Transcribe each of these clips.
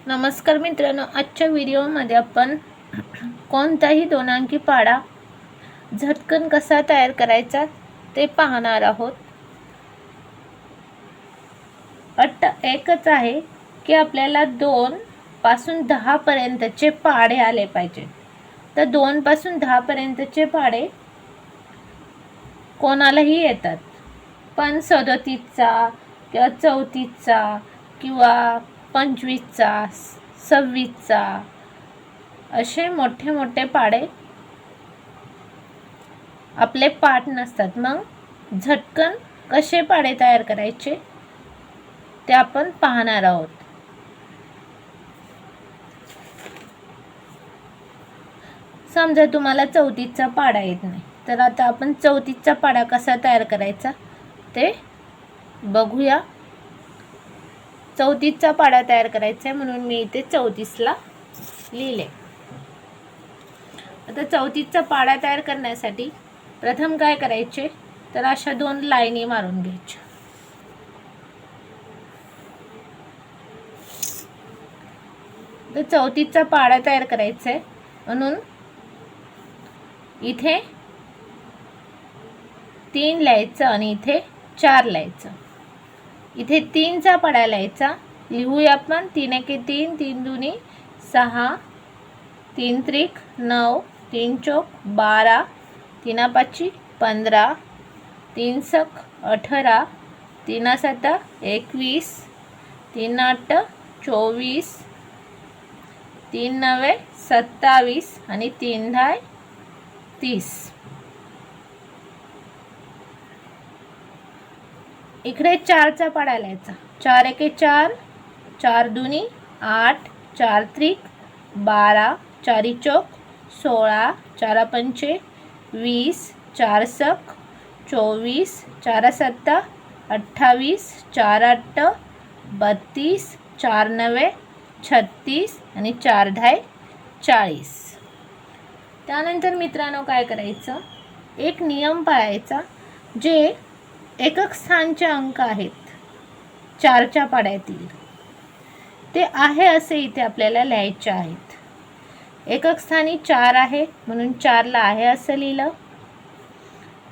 नमस्कार मित्रांनो, आजच्या व्हिडिओमध्ये आपण कोणताही दोन अंकी पाढा झटकन कसा तयार करायचा ते पाहणार आहोत। अट एकच आहे की आपल्याला 2 पासून 10 पर्यंतचे पाढे आले पाहिजे। तर 2 पासून 10 पर्यंतचे पाढे कोणालाही येतात, पण 37चा किंवा 34चा किंवा 25चा 26चा असे मोठे मोठे पाढे आपले पाठ नसतात। मग झटकन कसे पाढे तयार करायचे ते आपण पाहणार आहोत। समजा तुम्हाला 34चा पाढा येत नाही, तर आता आपण 34चा पाढा कसा तयार करायचा ते बघूया। 34चा पाढा तयार करायचा आहे म्हणून मी इथे 34ला लिहिले। आता 34चा पाढा तयार करण्यासाठी प्रथम काय करायचे, तर अशा 2 लाईनी मारून घ्यायच्या। तर 34चा पाढा तयार करायचा आहे म्हणून इथे 3 लिहायचं आणि इथे 4 लिहायचं। इथे 3चा पाढा लिहायचा, लिहूया आपण। 3 एके 3, 3 दुनी 6, 3 त्रिक 9, 3 चौक 12, 3 पाची 15, 3 सक 18, 3 सात 21, 3 आठ 24, 3 नवे 27 आणि 3 दहा 30। इकडे 4चा पाढा लिहायचा। 4 एके 4, 4 दुनी 8, 4 त्रिक 12, 4 चौक 16, 4 पंचे 20, 4 सक 24, 4 सात 28, 4 आठ 32, 4 नवे 36 आणि 4 दहा 40। त्यानंतर मित्रांनो काय करायचं, एक नियम पाळायचा। जे एकक स्थानचे अंक आहेत 4च्या पाढ्यातील ते आहे असे इथे आपल्याला लिहायचे आहेत। एकक स्थानी 4 आहे म्हणून 4ला आहे असं लिहिलं।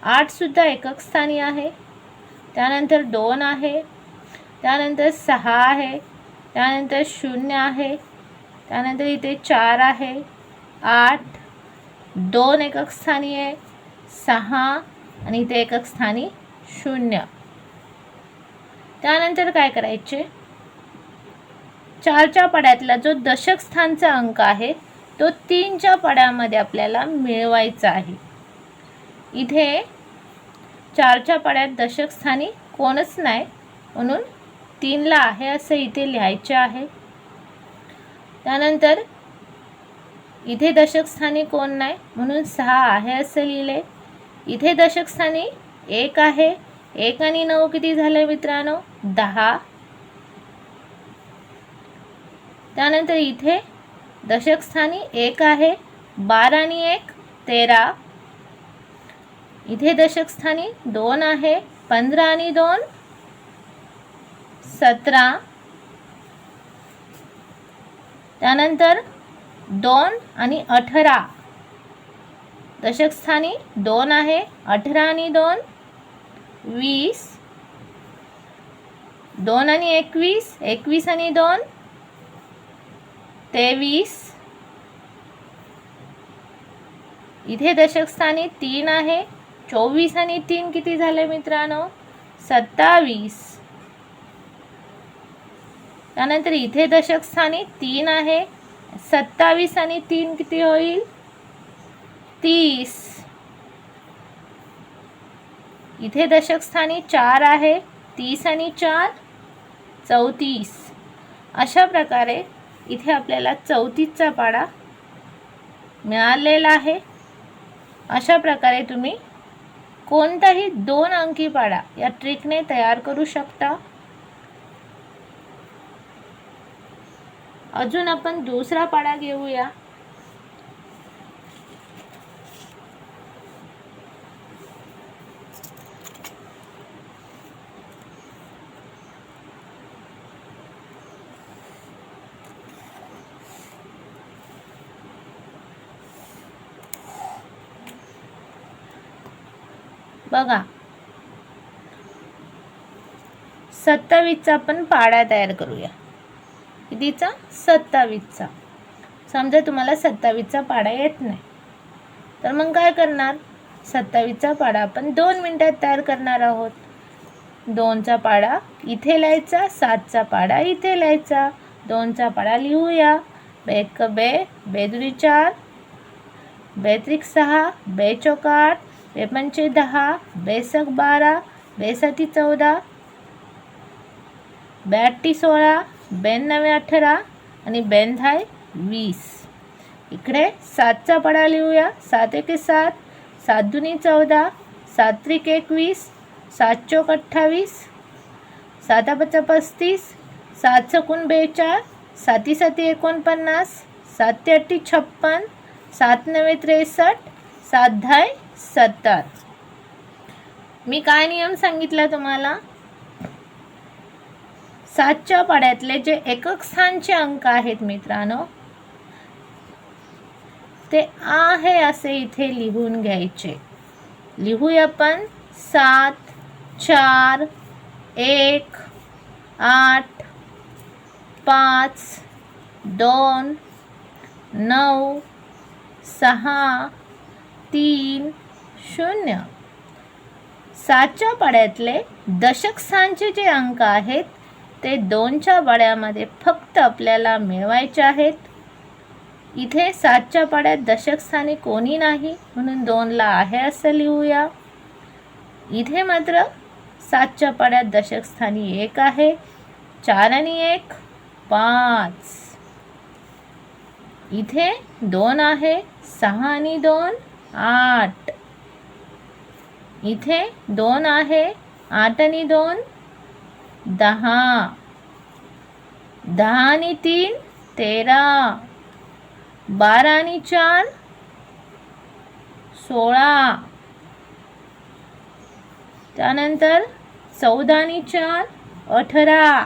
8 सुद्धा एकक स्थानी आहे, त्यानंतर 2 आहे, त्यानंतर 6 आहे, त्यानंतर 0 आहे, त्यानंतर इथे 4 आहे, 8 2 एकक स्थानी आहे, 6 आणि इथे एकक स्थानी 0। त्यानंतर काय करायचे, 4च्या पाढ्यातला जो दशक स्थानचा अंक आहे तो 3च्या पाढ्यामध्ये आपल्याला मिळवायचा आहे। इथे 4च्या पाढ्यात दशक स्थानी कोणच नाही म्हणून 3ला आहे असं इथे लिहायचे आहे। त्यानंतर इथे दशक स्थानी कोण नाही म्हणून 6 आहे असं लिहिले। इथे दशक स्थानी 1 आहे, 1 आणि 9 किती झाले मित्रांनो 10। त्यानंतर इथे दशक स्थानी 1 आहे, 12 आणि 1 13। इथे दशक स्थानी 2 आहे, 15 आणि 2 17। त्यानंतर 2 आणि 18, दशक स्थानी 2 आहे, 18 आणि 2 20, 2 आणि 21 21 आणि 2 23। इथे दशक स्थानी 3 आहे, 24 आणि 3 किती झाले मित्रांनो 27। त्यानंतर इथे दशक स्थानी 3 आहे, 27 आणि 3 किती होईल 30। इथे दशक स्थानी 4 आहे, 30 आणि 4 34। अशा प्रकारे इथे आपल्याला 34चा पाढा मिळालेला आहे। अशा प्रकारे तुम्ही कोणताही 2 अंकी पाढा या ट्रिकने तयार करू शकता। अजून आपण दुसरा पाढा घेऊया। बघा 27चा आपण पाढा तयार करूया. कितीचा? 27चा. समजा तुम्हाला 27चा पाढा येत नाही तर मग काय करणार? 27चा पाढा आपण 2 मिनिटात तयार करणार आहोत. 2चा पाढा इथे लिहायचा, 7चा पाढा इथे लिहायचा. 2चा पाढा लिहूया. बेक बे, बेदुरी 4, बेत्रिक 6, बेचौक 8, बेपंचे 10, बेसक 12, बेसाती 14, बेआठी 16, बेनवे 18 आणि बेनधाय 20. इकडे 7चा पाढा लिहूया. 7 एके 7, 7 दुनी 14, 7 त्रिक 21, 7 चौक 28, 7 पाचा 35, 7 सकून 42, 7 साती 49, 7 ते 8 56, 7 नवे 63, 7 धाय 70. मी काय नियम सांगितला तुम्हाला? 7च्या पाढ्यातले जे एकक स्थानचे अंक आहेत मित्रांनो ते आहे असे इथे लिहून घ्यायचे. लिहूया आपण. 7, 4, 1, 8, 5, 2, 9, 6, 3, 0. 7च्या पाढ्यातले दशक स्थानचे जे अंक आहेत ते 2च्या पाढ्यामध्ये फक्त आपल्याला मिळवायचे आहेत. इथे 7च्या पाढ्यात दशक स्थानी कोणी नाही म्हणून 2ला आहे असं लिहूया. इथे मात्र 7च्या पाढ्यात दशक स्थानी 1 आहे. 4 आणि 1 5. इथे 2 आहे. 6 आणि 2 8. इथे 2 आहे. 8 आणि 2 10. 10 आणि 3 13. 12 आणि 4 16. त्यानंतर 14 आणि 4 18.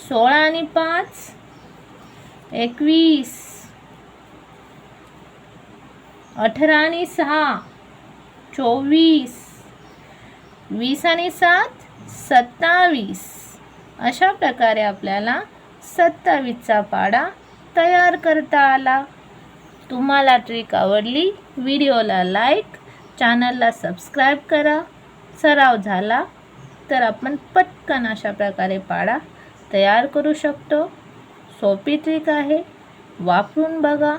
16 आणि 5 21. 18 आणि 6 24. 20 आणि 7 27. अशा प्रकारे आपल्याला 27चा पाढा तयार करता आला. तुम्हाला ट्रिक आवडली? व्हिडिओला लाईक, चॅनलला सबस्क्राईब करा. सराव झाला तर आपण पटकन अशा प्रकारे पाढा तयार करू शकतो. सोपी ट्रिक आहे, वापरून बघा.